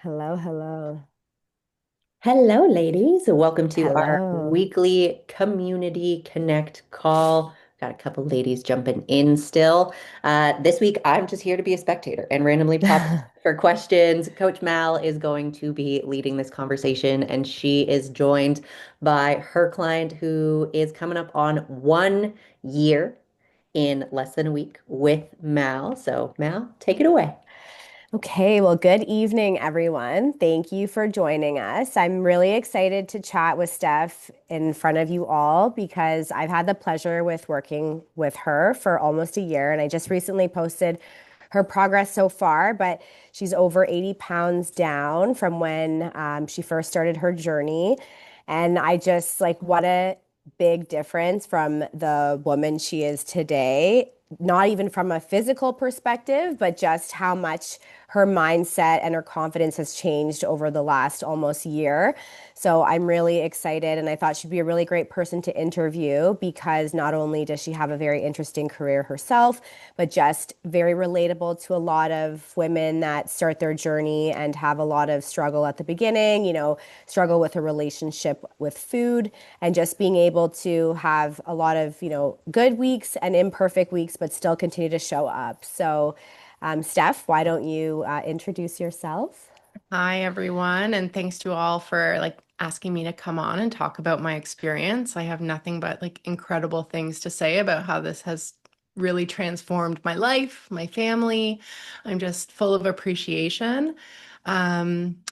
Hello, hello. Hello, ladies. Welcome to our Hello. weekly community connect call. Got a couple ladies jumping in still. This week, I'm just here to be a spectator and randomly pop in for questions. Coach Mal is going to be leading this conversation, and she is joined by her client who is coming up on 1 year in less than a week with Mal. So, Mal, take it away. Okay, well, good evening, everyone. Thank you for joining us. I'm really excited to chat with Steph in front of you all because I've had the pleasure with working with her for almost a year, and I just recently posted her progress so far, but she's over 80 pounds down from when she first started her journey. And I just like what a big difference from the woman she is today, not even from a physical perspective, but just how much her mindset and her confidence has changed over the last almost year. So I'm really excited, and I thought she'd be a really great person to interview because not only does she have a very interesting career herself, but just very relatable to a lot of women that start their journey and have a lot of struggle at the beginning, struggle with a relationship with food, and just being able to have a lot of, good weeks and imperfect weeks, but still continue to show up. So, Steph, why don't you introduce yourself? Hi, everyone, and thanks to all for asking me to come on and talk about my experience. I have nothing but incredible things to say about how this has really transformed my life, my family. I'm just full of appreciation.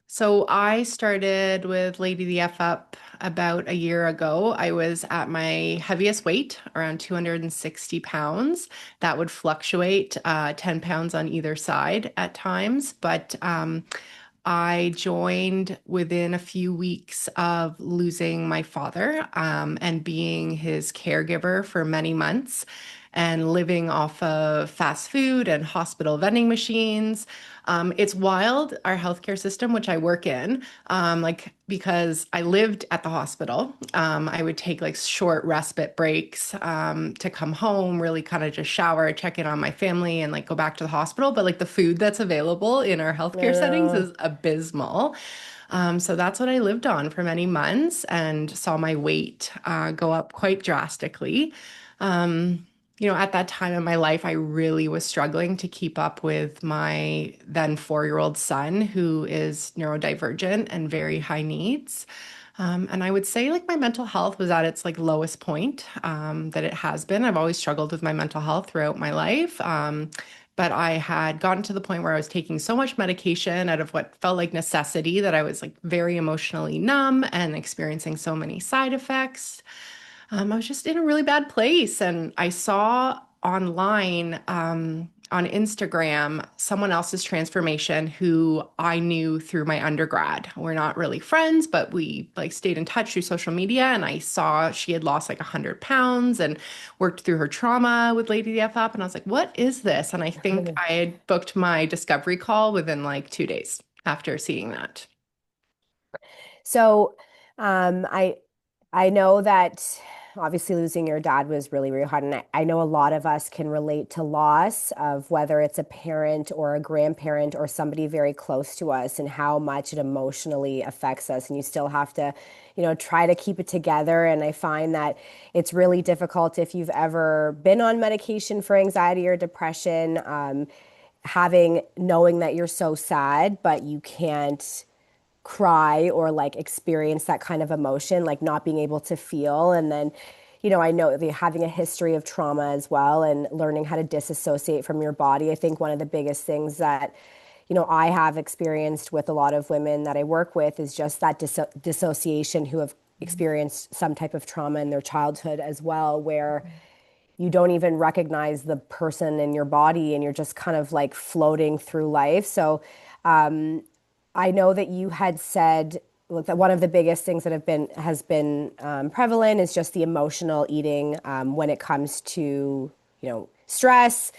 So I started with Lady the F Up about a year ago. I was at my heaviest weight, around 260 pounds. That would fluctuate 10 pounds on either side at times, but I joined within a few weeks of losing my father and being his caregiver for many months and living off of fast food and hospital vending machines. It's wild, our healthcare system, which I work in, because I lived at the hospital. I would take short respite breaks to come home, really kind of just shower, check in on my family, and go back to the hospital. But the food that's available in our I healthcare settings know. is abysmal. So that's what I lived on for many months and saw my weight go up quite drastically. Um, at that time in my life, I really was struggling to keep up with my then 4-year-old son, who is neurodivergent and very high needs. And I would say my mental health was at its lowest point that it has been. I've always struggled with my mental health throughout my life. But I had gotten to the point where I was taking so much medication out of what felt like necessity that I was very emotionally numb and experiencing so many side effects. I was just in a really bad place. And I saw online on Instagram someone else's transformation who I knew through my undergrad. We're not really friends, but we stayed in touch through social media. And I saw she had lost 100 pounds and worked through her trauma with Lady the F Up. And I was like, what is this? And I think I had booked my discovery call within 2 days after seeing that. So, I know that obviously losing your dad was really, really hard, and I know a lot of us can relate to loss of whether it's a parent or a grandparent or somebody very close to us, and how much it emotionally affects us. And you still have to, try to keep it together. And I find that it's really difficult if you've ever been on medication for anxiety or depression, knowing that you're so sad, but you can't cry or experience that kind of emotion, like not being able to feel. And then, I know having a history of trauma as well and learning how to disassociate from your body. I think one of the biggest things that, I have experienced with a lot of women that I work with is just that dissociation who have experienced some type of trauma in their childhood as well, where you don't even recognize the person in your body and you're just kind of floating through life. So, I know that you had said, look, that one of the biggest things that has been prevalent is just the emotional eating when it comes to stress,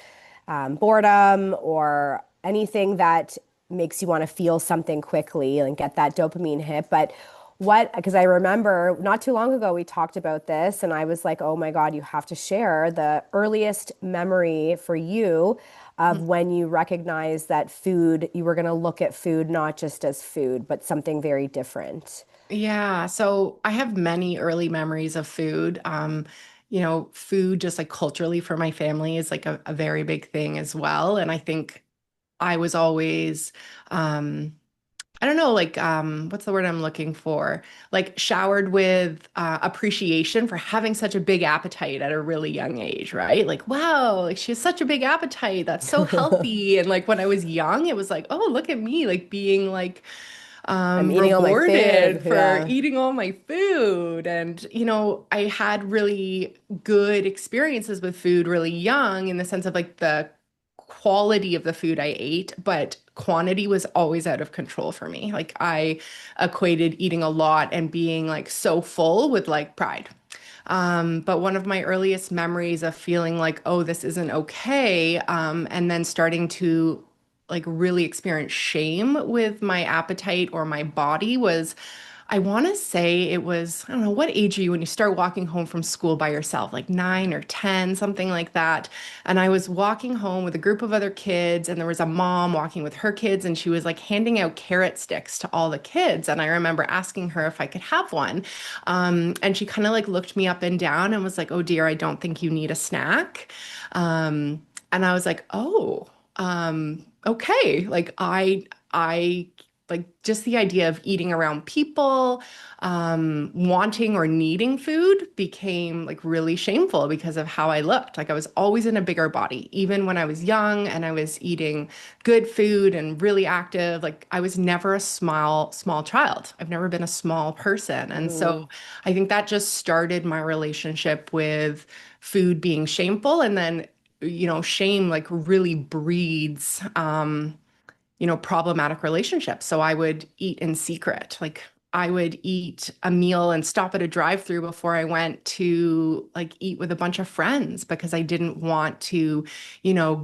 boredom, or anything that makes you want to feel something quickly and get that dopamine hit. But because I remember not too long ago we talked about this, and I was like, oh my God, you have to share the earliest memory for you of when you recognize that food, you were going to look at food not just as food, but something very different? Yeah, so I have many early memories of food. Food just like culturally for my family is like a very big thing as well. And I think I was always, um, I don't know, like, what's the word I'm looking for? Like showered with appreciation for having such a big appetite at a really young age, right? Like, wow, like she has such a big appetite. That's so healthy. And like when I was young, it was like, oh, look at me, like being like I'm eating all my rewarded food. for Yeah. eating all my food. And, I had really good experiences with food really young in the sense of like the quality of the food I ate, but quantity was always out of control for me. Like I equated eating a lot and being like so full with like pride. But one of my earliest memories of feeling like, oh, this isn't okay, and then starting to like really experience shame with my appetite or my body was, I want to say it was, I don't know, what age are you when you start walking home from school by yourself, like 9 or 10, something like that. And I was walking home with a group of other kids, and there was a mom walking with her kids, and she was like handing out carrot sticks to all the kids. And I remember asking her if I could have one. And she kind of like looked me up and down and was like, "Oh dear, I don't think you need a snack." And I was like, "Oh, okay." Like I like just the idea of eating around people, wanting or needing food became like really shameful because of how I looked. Like I was always in a bigger body, even when I was young and I was eating good food and really active. Like I was never a small child. I've never been a small person. And so Mm, I think that just started my relationship with food being shameful. And then, shame like really breeds problematic relationships. So I would eat in secret. Like I would eat a meal and stop at a drive-through before I went to like eat with a bunch of friends because I didn't want to,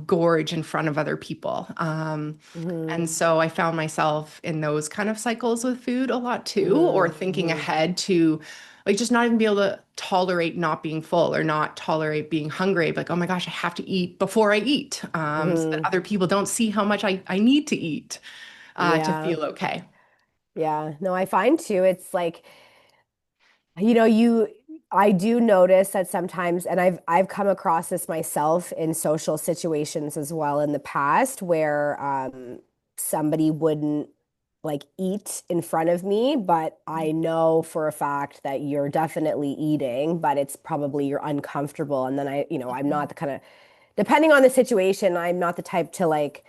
gorge in front of other people. And mhm, so I found myself in those kind of cycles with food a lot too, or mhm, thinking mhm. ahead to like just not even be able to tolerate not being full or not tolerate being hungry. Like, oh my gosh, I have to eat before I eat, so that Mhm. other people don't see how much I need to eat to Yeah. feel okay. Yeah. No, I find too, it's like, I do notice that sometimes, and I've come across this myself in social situations as well in the past, where somebody wouldn't like eat in front of me, but I know for a fact that you're definitely eating, but it's probably you're uncomfortable. And then I'm not the kind of, depending on the situation, I'm not the type to like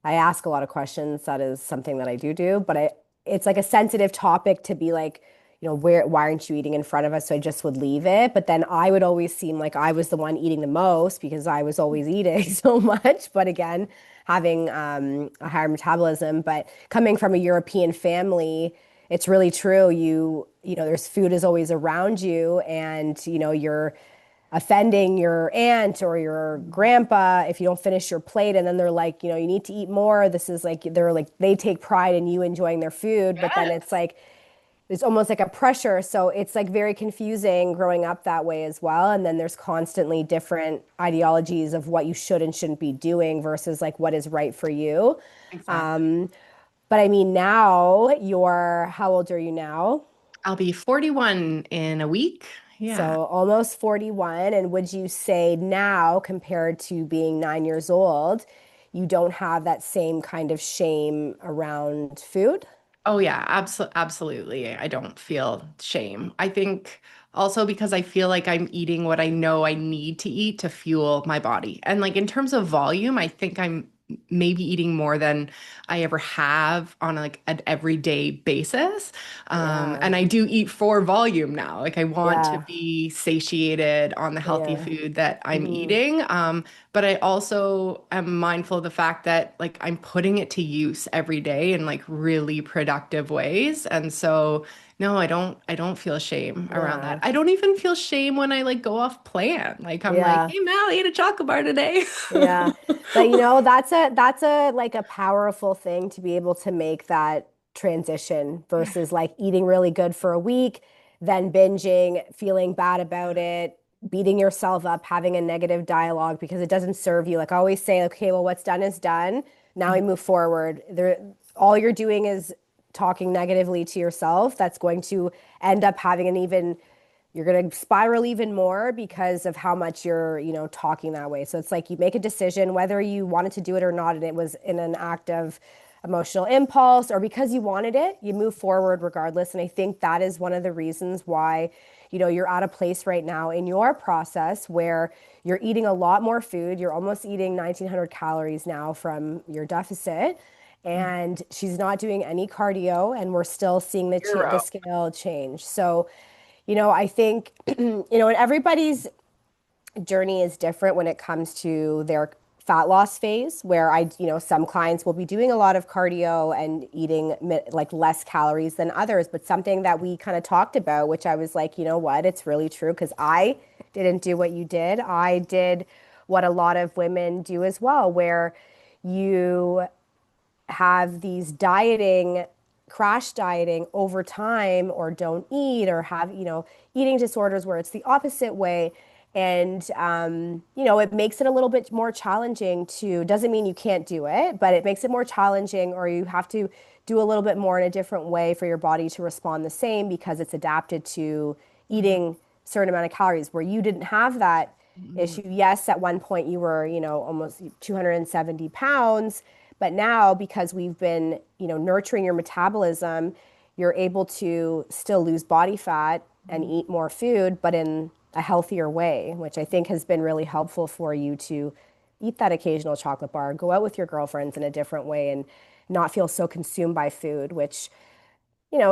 I ask a lot of questions. That is something that I do, but it's like a sensitive topic to be like, why aren't you eating in front of us? So I just would leave it. But then I would always seem like I was the one eating the most because I was always eating so much. But again, having a higher metabolism, but coming from a European family, it's really true. There's food is always around you, and you're offending your aunt or your grandpa if you don't finish your plate, and then they're like, you need to eat more. This is like they're like they take pride in you enjoying their food, but then it's Yes, like it's almost like a pressure. So it's like very confusing growing up that way as well. And then there's constantly different ideologies of what you should and shouldn't be doing versus like what is right for you. exactly. But I mean, now how old are you now? I'll be 41 in a week. Yeah. So almost 41. And would you say now, compared to being 9 years old, you don't have that same kind of shame around food? Oh yeah, absolutely. I don't feel shame. I think also because I feel like I'm eating what I know I need to eat to fuel my body. And like in terms of volume, I think I'm maybe eating more than I ever have on like an everyday basis. Yeah. And I do eat for volume now. Like I want to Yeah. be satiated on the healthy Yeah. food that I'm Hmm. eating. But I also am mindful of the fact that like I'm putting it to use every day in like really productive ways. And so no, I don't feel shame around that. Yeah. I don't even feel shame when I like go off plan. Like I'm like, Yeah. hey Mal, I ate a chocolate bar today. Yeah. But that's a like a powerful thing to be able to make that transition Yeah. versus like eating really good for a week, then binging, feeling bad about it. beating yourself up, having a negative dialogue because it doesn't serve you. Like I always say, okay, well, what's done is done. Now we move forward. All you're doing is talking negatively to yourself. That's going to end up having an even, you're going to spiral even more because of how much you're, talking that way. So it's like you make a decision whether you wanted to do it or not, and it was in an act of emotional impulse or because you wanted it, you move forward regardless. And I think that is one of the reasons why, you're at a place right now in your process where you're eating a lot more food. You're almost eating 1,900 calories now from your deficit. And she's not doing any cardio, and we're still seeing the Zero. scale change. So, I think, and everybody's journey is different when it comes to their fat loss phase, where some clients will be doing a lot of cardio and eating like less calories than others. But something that we kind of talked about, which I was like, you know what, it's really true because I didn't do what you did. I did what a lot of women do as well, where you have these crash dieting over time or don't eat or have, eating disorders where it's the opposite way. And, it makes it a little bit more challenging doesn't mean you can't do it, but it makes it more challenging or you have to do a little bit more in a different way for your body to respond the same because it's adapted to Mhm. eating certain amount of calories where you didn't have that Mhm. issue. Yes, at one point you were, almost 270 pounds, but now because we've been, nurturing your metabolism, you're able to still lose body fat and eat more food, but in a healthier way, which I think has been really helpful for you to eat that occasional chocolate bar, go out with your girlfriends in a different way and not feel so consumed by food, which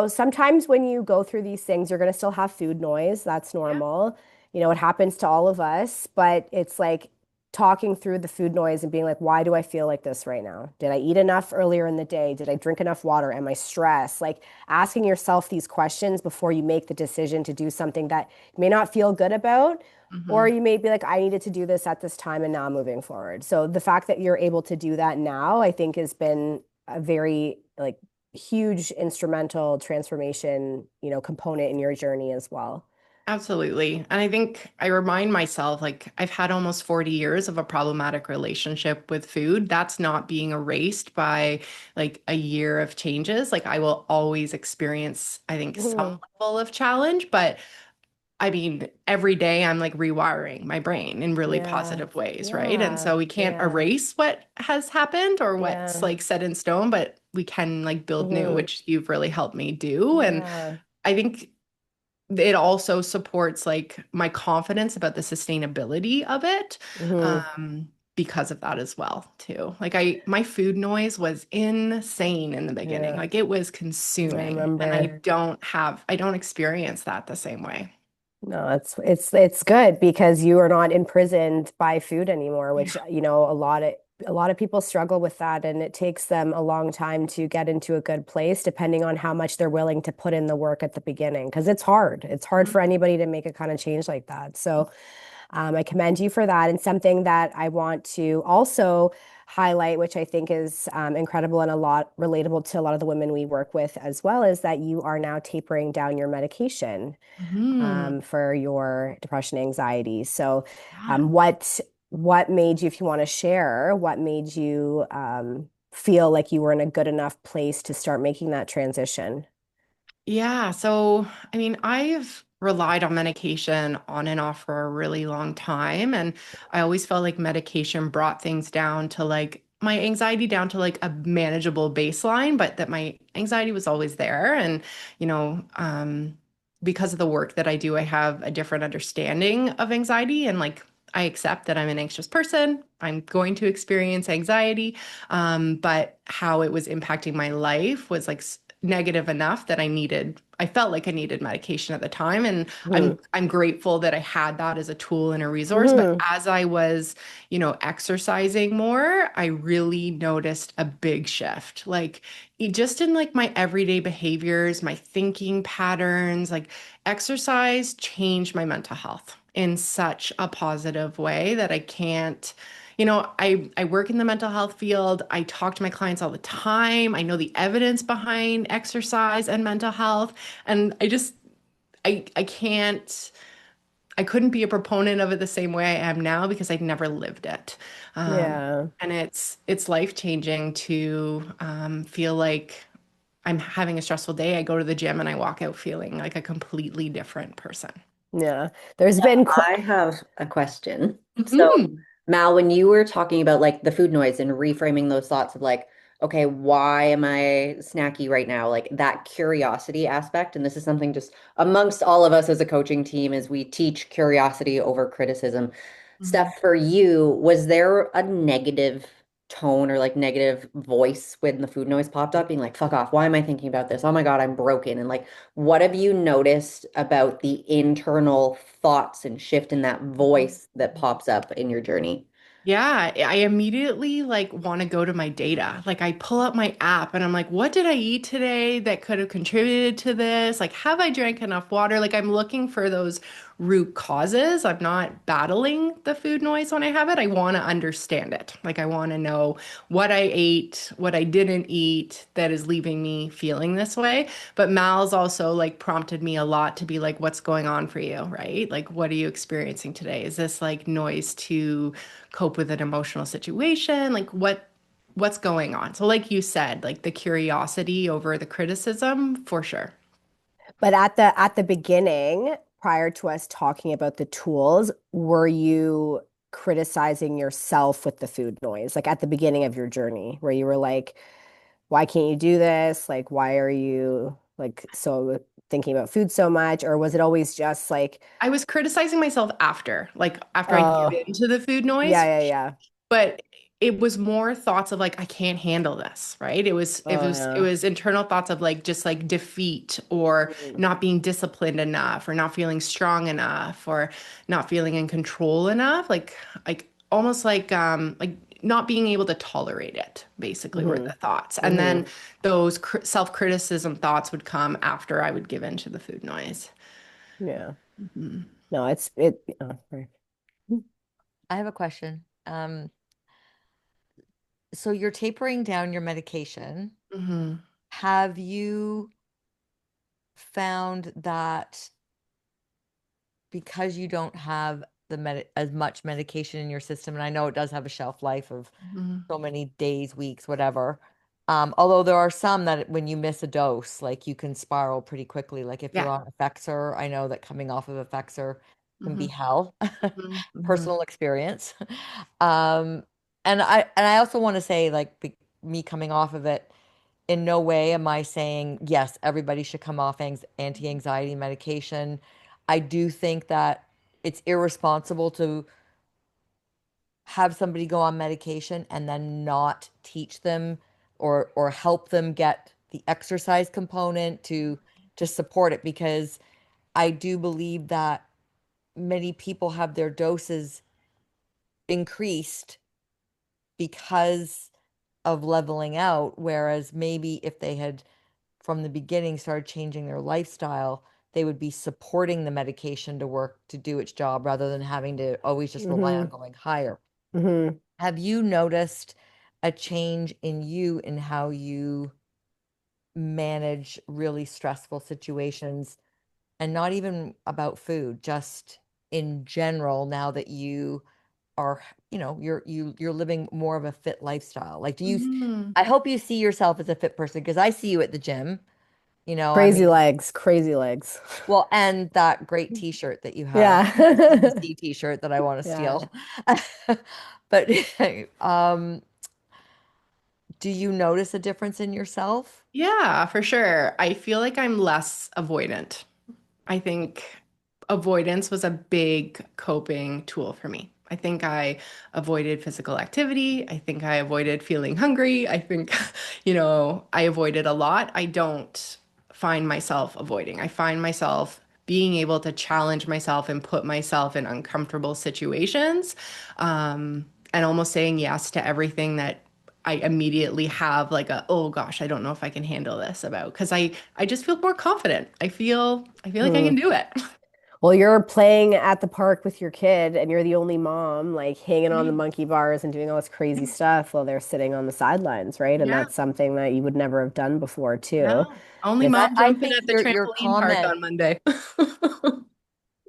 sometimes when you go through these things, you're going to still have food noise. That's Yeah. normal. It happens to all of us, but it's like talking through the food noise and being like, why do I feel like this right now? Did I eat enough earlier in the day? Did I drink enough water? Am I stressed? Like asking yourself these questions before you make the decision to do something that you may not feel good about, or Mhm. you may be like, I needed to do this at this time and now I'm moving forward. So the fact that you're able to do that now, I think has been a very like huge instrumental transformation, component in your journey as well. Absolutely. And I think I remind myself, like, I've had almost 40 years of a problematic relationship with food. That's not being erased by like a year of changes. Like, I will always experience, I think, some Mhm. level of challenge, but I mean, every day I'm like rewiring my brain in really Yeah. positive ways, right? And Yeah. so we can't Yeah. erase what has happened or what's Yeah. like set in stone, but we can like build new, Hmm. which you've really helped me do. And Yeah. I think it also supports like my confidence about the sustainability of it, Hmm. because of that as well, too. Like my food noise was insane in the beginning. Yeah. Like it was I consuming, and remember. I don't experience that the same way. No, it's good because you are not imprisoned by food anymore, which, Yeah. a lot of people struggle with that, and it takes them a long time to get into a good place, depending on how much they're willing to put in the work at the beginning, because it's hard. It's hard for anybody to make a kind of change like that. So I commend you for that. And something that I want to also highlight, which I think is incredible and a lot relatable to a lot of the women we work with as well, is that you are now tapering down your medication Mhm. for your depression, anxiety. So, Yeah. what made you, if you want to share, what made you feel like you were in a good enough place to start making that transition? Yeah, so I mean, I've relied on medication on and off for a really long time, and I always felt like medication brought things down to like my anxiety down to like a manageable baseline, but that my anxiety was always there. And, you know, because of the work that I do, I have a different understanding of anxiety and like I accept that I'm an anxious person. I'm going to experience anxiety, but how it was impacting my life was like negative enough that I felt like I needed medication at the time. And Hmm. I'm grateful that I had that as a tool and a resource. But Hmm. as I was, exercising more, I really noticed a big shift. Like just in like my everyday behaviors, my thinking patterns, like exercise changed my mental health in such a positive way that I can't I work in the mental health field. I talk to my clients all the time. I know the evidence behind exercise and mental health. And I can't I couldn't be a proponent of it the same way I am now because I've never lived it. Yeah. And it's life changing to feel like I'm having a stressful day. I go to the gym and I walk out feeling like a completely different person. Yeah. There's Yeah, been I have a question. So, Mhm. Mal, when you were talking about like the food noise and reframing those thoughts of like, okay, why am I snacky right now? Like that curiosity aspect, and this is something just amongst all of us as a coaching team is we teach curiosity over criticism. Mhm. Steph, for you, was there a negative tone or like negative voice when the food noise popped up, being like, fuck off, why am I thinking about this? Oh my God, I'm broken. And like, what have you noticed about the internal thoughts and shift in that voice that pops up in your journey? Yeah, I immediately like want to go to my data. Like I pull up my app and I'm like, what did I eat today that could have contributed to this? Like, have I drank enough water? Like I'm looking for those root causes. I'm not battling the food noise when I have it. I want to understand it. Like I want to know what I ate, what I didn't eat that is leaving me feeling this way. But Mal's also like prompted me a lot to be like, what's going on for you, right? Like, what are you experiencing today? Is this like noise to cope with an emotional situation? Like what's going on? So like you said, like the curiosity over the criticism for sure. But at the beginning, prior to us talking about the tools, were you criticizing yourself with the food noise? Like at the beginning of your journey, where you were like, why can't you do this? Like, why are you like so thinking about food so much? Or was it always just like, I was criticizing myself after, like after I'd give oh, into the food yeah, noise. yeah, yeah. But it was more thoughts of like I can't handle this, right? Oh, It yeah. was internal thoughts of like just like defeat or Mm-hmm. not being disciplined enough or not feeling strong enough or not feeling in control enough, like almost like not being able to tolerate it basically were the thoughts. And Mm-hmm. then those self-criticism thoughts would come after I would give in to the food noise. Yeah. Mhm. No, it. Oh, sorry. I have a question. So you're tapering down your medication. Mhm. Have you found that because you don't have as much medication in your system, and I know it does have a shelf life of Mhm. so many days, weeks, whatever. Although there are some that when you miss a dose, like you can spiral pretty quickly. Like if you're Yeah. on Effexor, I know that coming off of Effexor can be Mhm. hell. Mhm. Mhm. Personal experience. Um, and I also want to say, like me coming off of it, in no way am I saying yes, everybody should come off anti-anxiety medication. I do think that it's irresponsible to have somebody go on medication and then not teach them or help them get the exercise component to support it, because I do believe that many people have their doses increased because of leveling out, whereas maybe if they had from the beginning started changing their lifestyle, they would be supporting the medication to work to do its job rather than having to always just rely on Mm-hmm. going higher. Mm-hmm. Have you noticed a change in you in how you manage really stressful situations, and not even about food, just in general, now that you are, you're living more of a fit lifestyle? Like, Mhm. I hope you see yourself as a fit person, because I see you at the gym, I Crazy mean, legs, crazy legs. well, and that great t-shirt that you have, Yeah. PPC t-shirt that I want to Yeah. steal. But um, do you notice a difference in yourself? Yeah, for sure. I feel like I'm less avoidant. I think avoidance was a big coping tool for me. I think I avoided physical activity. I think I avoided feeling hungry. I think, I avoided a lot. I don't find myself avoiding. I find myself being able to challenge myself and put myself in uncomfortable situations, and almost saying yes to everything that I immediately have like oh gosh, I don't know if I can handle this about because I just feel more confident. I feel like I can Hmm. do it. Well, you're playing at the park with your kid and you're the only mom, like hanging on the monkey bars and doing all this crazy stuff while they're sitting on the sidelines, right? And Yeah, that's something that you would never have done before, too. no. Only If mom I jumping think at the your trampoline park comment on Monday.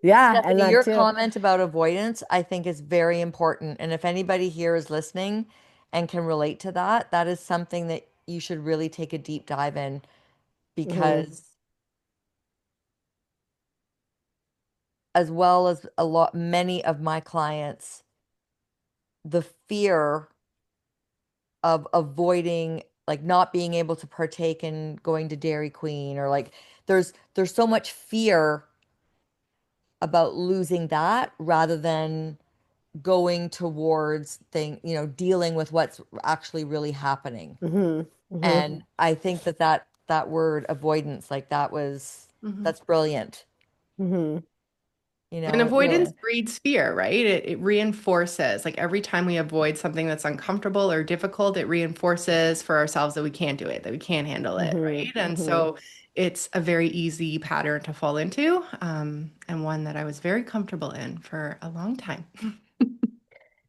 Yeah, and Stephanie, that your too. comment about avoidance, I think is very important. And if anybody here is listening and can relate to that, that is something that you should really take a deep dive in Hmm. because as well as a lot, many of my clients, the fear of avoiding, like not being able to partake in going to Dairy Queen, or like there's so much fear about losing that rather than going towards dealing with what's actually really happening. Hmm. Hmm. And I think that word avoidance, like Mhm. that's brilliant. Hmm. And avoidance Yeah. breeds fear, right? It reinforces, like every time we avoid something that's uncomfortable or difficult, it reinforces for ourselves that we can't do it, that we can't handle it, Hmm. right? And Hmm. so it's a very easy pattern to fall into, and one that I was very comfortable in for a long time.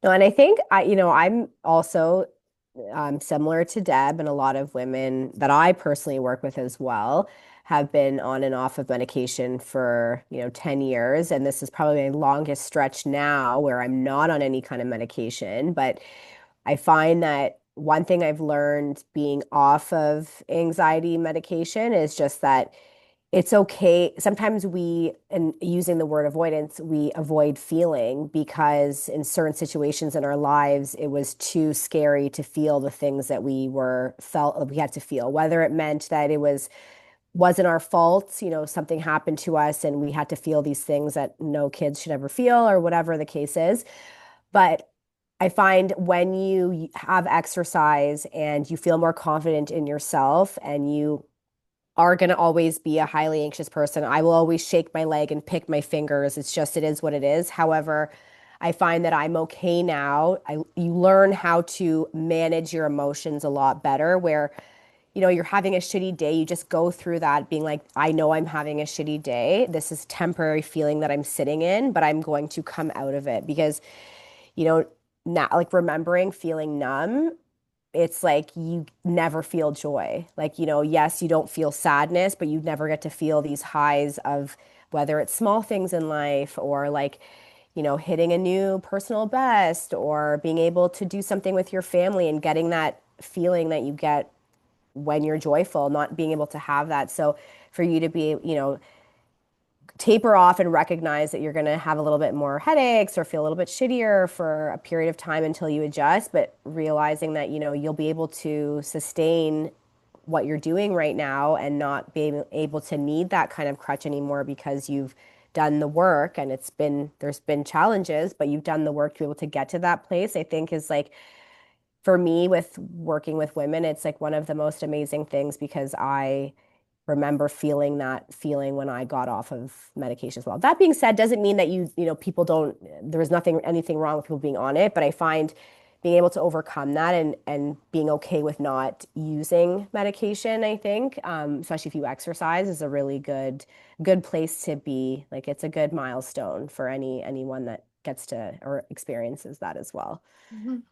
No, and I think I'm also similar to Deb, and a lot of women that I personally work with as well have been on and off of medication for, 10 years. And this is probably my longest stretch now where I'm not on any kind of medication. But I find that one thing I've learned being off of anxiety medication is just that it's okay. Sometimes and using the word avoidance, we avoid feeling because in certain situations in our lives, it was too scary to feel the things that felt we had to feel, whether it meant that wasn't our fault, something happened to us and we had to feel these things that no kids should ever feel or whatever the case is. But I find when you have exercise and you feel more confident in yourself and you are going to always be a highly anxious person. I will always shake my leg and pick my fingers. It is what it is. However, I find that I'm okay now. You learn how to manage your emotions a lot better where, you're having a shitty day. You just go through that being like, I know I'm having a shitty day. This is temporary feeling that I'm sitting in, but I'm going to come out of it because, you know, now like remembering feeling numb, it's like you never feel joy. Like, yes, you don't feel sadness, but you never get to feel these highs of whether it's small things in life or like, hitting a new personal best or being able to do something with your family and getting that feeling that you get when you're joyful, not being able to have that. So for you to be, taper off and recognize that you're going to have a little bit more headaches or feel a little bit shittier for a period of time until you adjust, but realizing that, you'll be able to sustain what you're doing right now and not being able to need that kind of crutch anymore because you've done the work and there's been challenges, but you've done the work to be able to get to that place, I think is like for me with working with women, it's like one of the most amazing things because I remember feeling that feeling when I got off of medication as well. That being said, doesn't mean that people don't, there was anything wrong with people being on it, but I find being able to overcome that and being okay with not using medication, I think, especially if you exercise, is a really good place to be. Like it's a good milestone for anyone that gets to or experiences that as well. Mhm.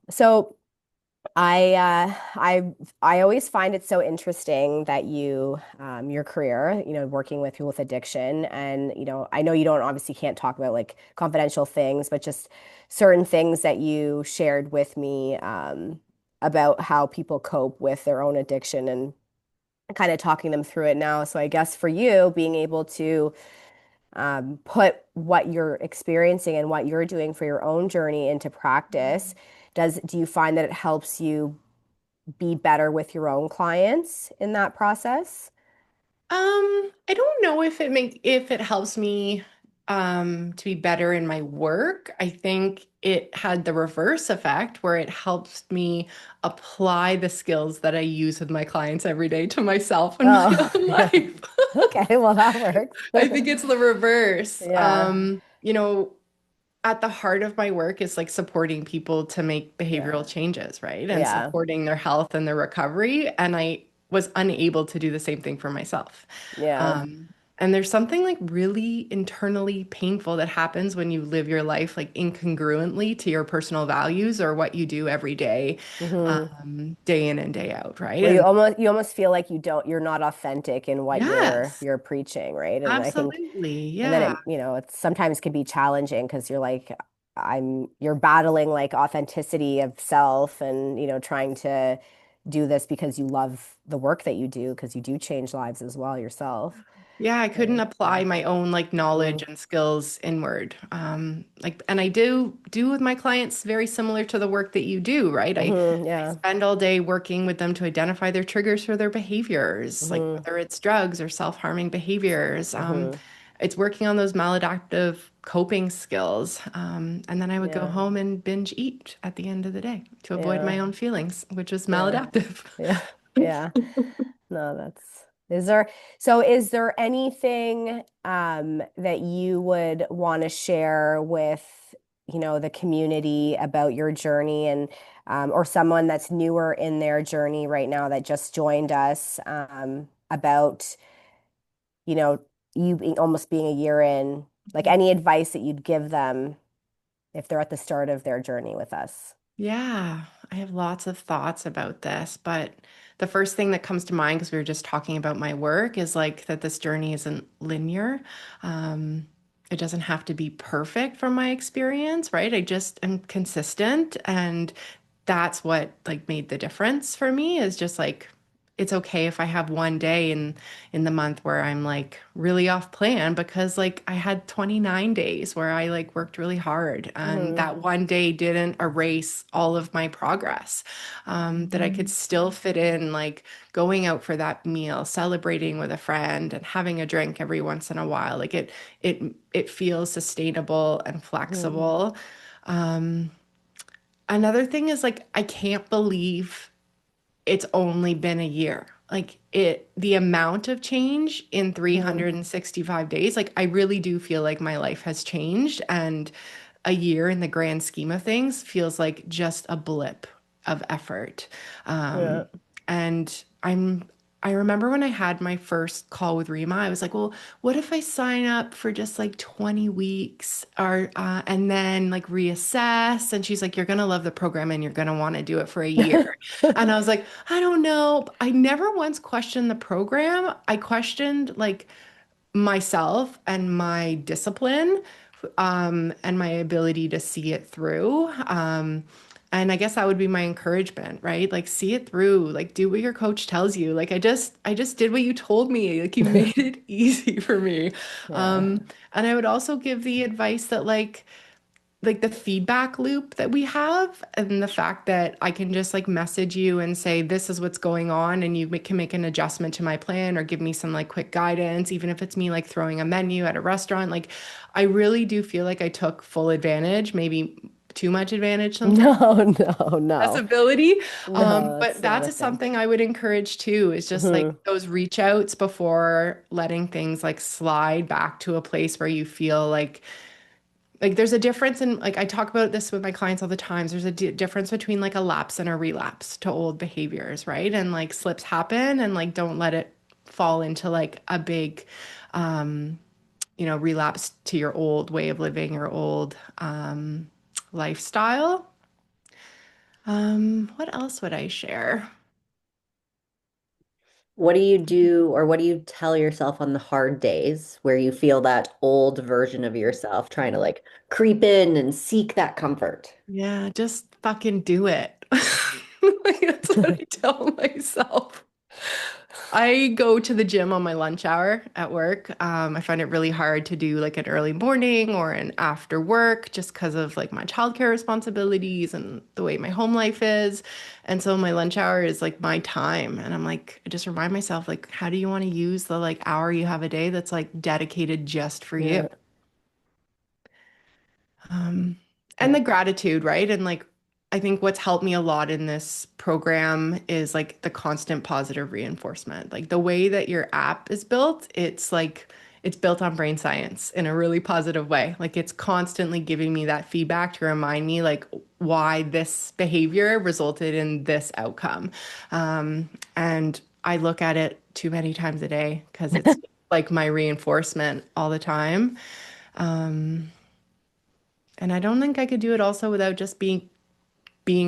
So I always find it so interesting that your career, working with people with addiction, and I know you don't obviously can't talk about like confidential things, but just certain things that you shared with me about how people cope with their own addiction and kind of talking them through it now. So I guess for you, being able to put what you're experiencing and what you're doing for your own journey into practice, do you find that it helps you be better with your own clients in that process? I don't know if it helps me to be better in my work. I think it had the reverse effect where it helps me apply the skills that I use with my clients every day to myself and my Oh, own yeah. life. Okay, well, that works. I think it's the reverse. Yeah, At the heart of my work is like supporting people to make yeah, behavioral changes, right? And yeah, supporting their health and their recovery. And I was unable to do the same thing for myself. yeah. Um, And there's something like really internally painful that happens when you live your life like incongruently to your personal values or what you do every day, Hmm. day in and day out, right? Where And you almost feel like you're not authentic in what yes, you're preaching, right? And I think, absolutely. and then Yeah. it's sometimes can be challenging because you're like, you're battling like authenticity of self and, trying to do this because you love the work that you do because you do change lives as well yourself. Yeah, I couldn't Right. apply my own like knowledge Mm-hmm. and skills inward. Like, and I do with my clients very similar to the work that you do, right? Hmm. I Yeah. spend all day working with them to identify their triggers for their behaviors, like Hmm. whether it's drugs or self-harming behaviors. Hmm. It's working on those maladaptive coping skills. And then I would go Yeah. home and binge eat at the end of the day to avoid Yeah. my own feelings, which was Yeah. maladaptive. Yeah. Yeah. No, is there, so is there anything that you would want to share with, the community about your journey and or someone that's newer in their journey right now that just joined us about, you know, you being almost being a year in, like any advice that you'd give them if they're at the start of their journey with us? Yeah, I have lots of thoughts about this, but the first thing that comes to mind, because we were just talking about my work, is like that this journey isn't linear. Um, it doesn't have to be perfect from my experience, right? I just am consistent, and that's what like made the difference for me is just like it's okay if I have one day in the month where I'm like really off plan because like I had 29 days where I like worked really hard and Hmm. that one day didn't erase all of my progress. That I could still fit in like going out for that meal, celebrating with a friend and having a drink every once in a while. Like it feels sustainable and Hmm. flexible. Um, Another thing is like I can't believe it's only been a year. Like the amount of change in Hmm. 365 days, like I really do feel like my life has changed and a year in the grand scheme of things feels like just a blip of effort. Yeah. And I remember when I had my first call with Rima, I was like, well, what if I sign up for just like 20 weeks or and then like reassess? And she's like, you're gonna love the program and you're gonna want to do it for a year. And I was like, I don't know. I never once questioned the program. I questioned like myself and my discipline, and my ability to see it through. And I guess that would be my encouragement, right? Like see it through, like do what your coach tells you. Like I just did what you told me. Like you made it easy for me. Yeah. Um, and I would also give the advice that like the feedback loop that we have and the fact that I can just like message you and say this is what's going on and can make an adjustment to my plan or give me some like quick guidance even if it's me like throwing a menu at a restaurant like I really do feel like I took full advantage, maybe too much advantage sometimes No, no, no. ability. No, But that's not that's a thing. something I would encourage too, is just like Hmm. those reach outs before letting things like slide back to a place where you feel like there's a difference in like I talk about this with my clients all the times. There's a difference between like a lapse and a relapse to old behaviors, right? And like slips happen and like don't let it fall into like a big relapse to your old way of living, your old lifestyle. What else would I share? What do you do or what do you tell yourself on the hard days where you feel that old version of yourself trying to like creep in and seek that comfort? Yeah, just fucking do it. Like, that's what I tell myself. I go to the gym on my lunch hour at work. I find it really hard to do like an early morning or an after work just because of like my childcare responsibilities and the way my home life is. And so my lunch hour is like my time. And I'm like, I just remind myself, like, how do you want to use the like hour you have a day that's like dedicated just for you? Yeah, Um, and yeah, the gratitude, right? And like, I think what's helped me a lot in this program is like the constant positive reinforcement. Like the way that your app is built, it's like it's built on brain science in a really positive way. Like it's constantly giving me that feedback to remind me like why this behavior resulted in this outcome. And I look at it too many times a day because it's like my reinforcement all the time. Um, and I don't think I could do it also without just being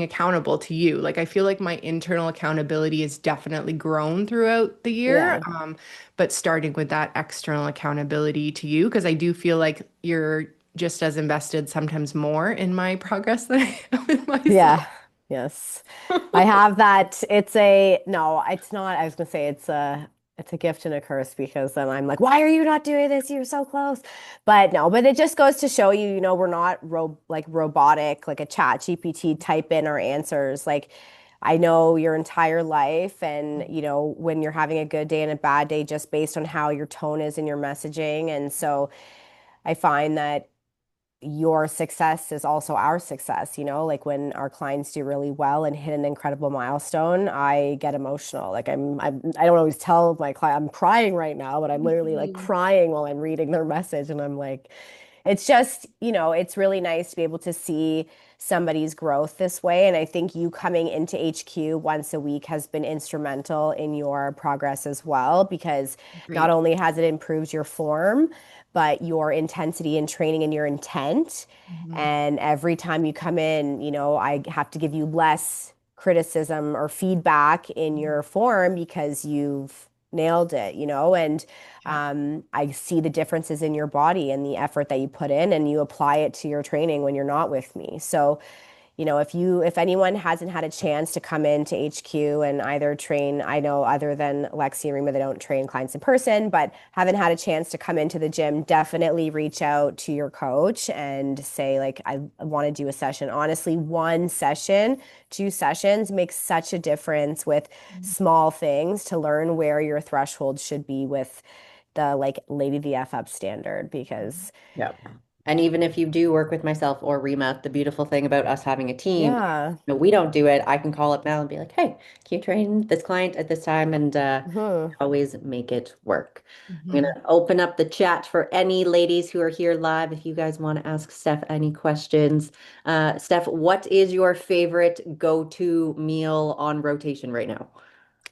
accountable to you. Like I feel like my internal accountability has definitely grown throughout the year, Yeah. but starting with that external accountability to you, because I do feel like you're just as invested, sometimes more, in my progress than I am in myself. Yeah. Yes. I have that. It's a no, it's not. I was gonna say it's a gift and a curse because then I'm like, why are you not doing this? You're so close. But no, but it just goes to show you, we're not like robotic, like a chat GPT type in our answers. Like I know your entire life and when you're having a good day and a bad day just based on how your tone is in your messaging. And so I find that your success is also our success, like when our clients do really well and hit an incredible milestone, I get emotional. Like I don't always tell my client I'm crying right now, but I'm literally like Mhm. crying while I'm reading their message and I'm like, it's just, it's really nice to be able to see somebody's growth this way. And I think you coming into HQ once a week has been instrumental in your progress as well, because not Great. only has it improved your form, but your intensity in training and your intent. Mhm. And every time you come in, I have to give you less criticism or feedback in your form because you've nailed it, and Yeah. I see the differences in your body and the effort that you put in, and you apply it to your training when you're not with me. So, if anyone hasn't had a chance to come into HQ and either train, I know other than Lexi and Rima, they don't train clients in person, but haven't had a chance to come into the gym, definitely reach out to your coach and say, like, I want to do a session. Honestly, one session, 2 sessions makes such a difference with small things to learn where your threshold should be with the like Lady the F up standard because Yeah. And even if you do work with myself or Rima, the beautiful thing about us having a team, yeah. we don't do it. I can call up Mel and be like, hey, can you train this client at this time? And Mhm. always make it work. I'm going Mhm. to open up the chat for any ladies who are here live if you guys want to ask Steph any questions. Steph, what is your favorite go-to meal on rotation right now?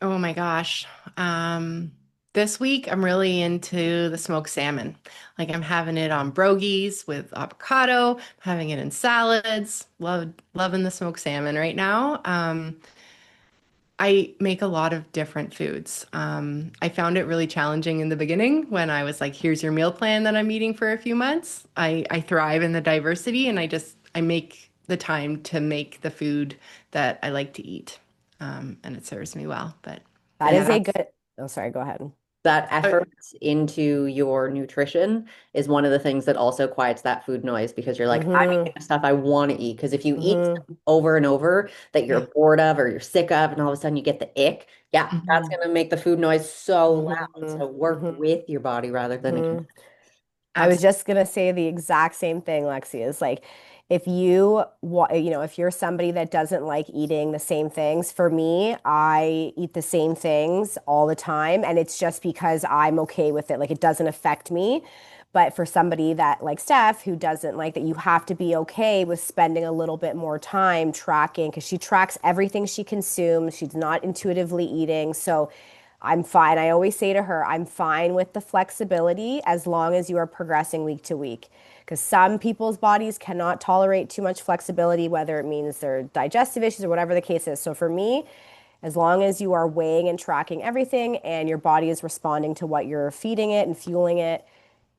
Oh my gosh. Um, this week I'm really into the smoked salmon. Like I'm having it on brogies with avocado, having it in salads. Loving the smoked salmon right now. I make a lot of different foods. I found it really challenging in the beginning when I was like, here's your meal plan that I'm eating for a few months. I thrive in the diversity and I make the time to make the food that I like to eat. And it serves me well. But That And yeah, is a that's good, oh, sorry, go ahead. that uh, effort into your nutrition is one of the things that also quiets that food noise because you're like, I'm Mm-hmm. eating the stuff I want to eat. Because if you eat Mm-hmm. stuff over and over that you're yeah. bored of or you're sick of, and all of a sudden you get the ick, yeah, that's Mhm. going to make the food noise so loud. Mm-hmm. So work Mm-hmm. with your body rather than against. Mm-hmm. I was just gonna say the exact same thing, Lexi, is like if if you're somebody that doesn't like eating the same things, for me, I eat the same things all the time, and it's just because I'm okay with it. Like it doesn't affect me. But for somebody that like Steph, who doesn't like that, you have to be okay with spending a little bit more time tracking because she tracks everything she consumes. She's not intuitively eating. So I'm fine. I always say to her, I'm fine with the flexibility as long as you are progressing week to week. Because some people's bodies cannot tolerate too much flexibility, whether it means their digestive issues or whatever the case is. So for me, as long as you are weighing and tracking everything and your body is responding to what you're feeding it and fueling it,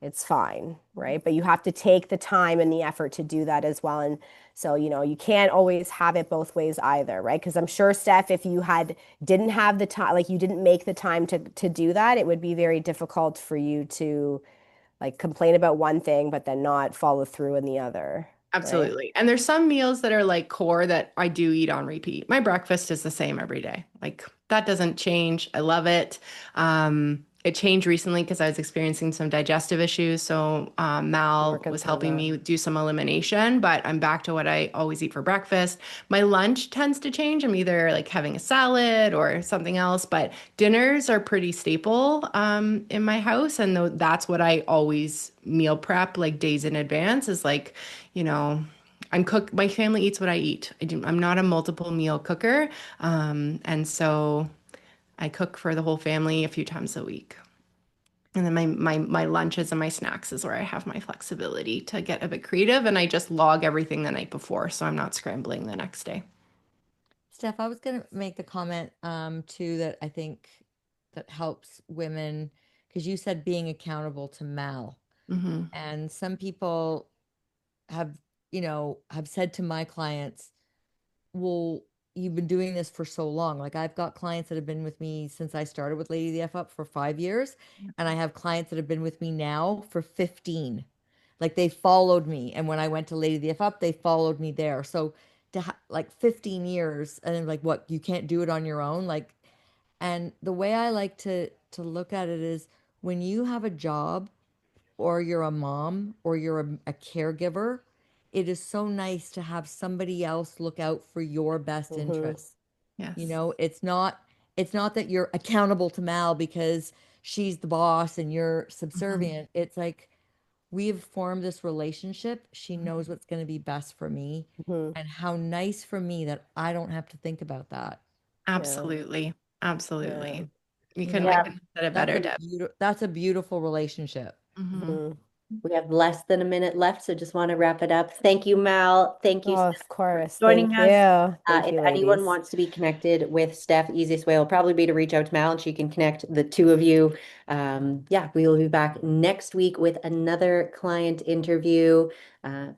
it's fine, right? But you have to take the time and the effort to do that as well. And so, you can't always have it both ways either, right? Because I'm sure, Steph, if you had didn't have the time, like you didn't make the time to do that, it would be very difficult for you to like complain about one thing, but then not follow through in the other, right? Absolutely. And there's some meals that are like core that I do eat on repeat. My breakfast is the same every day. Like that doesn't change. I love it. It changed recently because I was experiencing some digestive issues. So Mal Working was through helping that. me do some elimination, but I'm back to what I always eat for breakfast. My lunch tends to change. I'm either like having a salad or something else, but dinners are pretty staple in my house. And that's what I always meal prep like days in advance is like, you know, my family eats what I eat. I'm not a multiple meal cooker. And so I cook for the whole family a few times a week. And then my lunches and my snacks is where I have my flexibility to get a bit creative, and I just log everything the night before so I'm not scrambling the next day. Steph, I was going to make the comment too that I think that helps women because you said being accountable to Mal. Hmm. And some people have, have said to my clients, well, you've been doing this for so long. Like I've got clients that have been with me since I started with Lady the F Up for 5 years, and I have clients that have been with me now for 15. Like they followed me, and when I went to Lady the F Up, they followed me there. So like 15 years, and then like what, you can't do it on your own, like. And the way I like to look at it is when you have a job or you're a mom or you're a caregiver, it is so nice to have somebody else look out for your best Hmm. interests. Yes. It's not that you're accountable to Mal because she's the boss and you're Hmm. subservient. It's like we've formed this relationship. She knows what's going to be best for me. Hmm. And how nice for me that I don't have to think about that. Yeah. Absolutely. Yeah. Absolutely. You You couldn't, I know, Yeah, couldn't have said it that's better, a Deb. beautiful relationship. Hmm. Hmm. we have less than a minute left, so just want to wrap it up. Thank you, Mal. Thank you, Oh, Steph, of for course. joining Thank us. you. Thank If you, anyone ladies. wants to be connected with Steph, easiest way will probably be to reach out to Mal and she can connect the two of you. Yeah, we will be back next week with another client interview.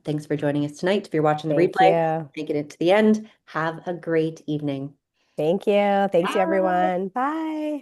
Thanks for joining us tonight. If you're watching the Thank replay, you. making it to the end, have a great evening. Thank you. Thanks, Bye. everyone. Bye.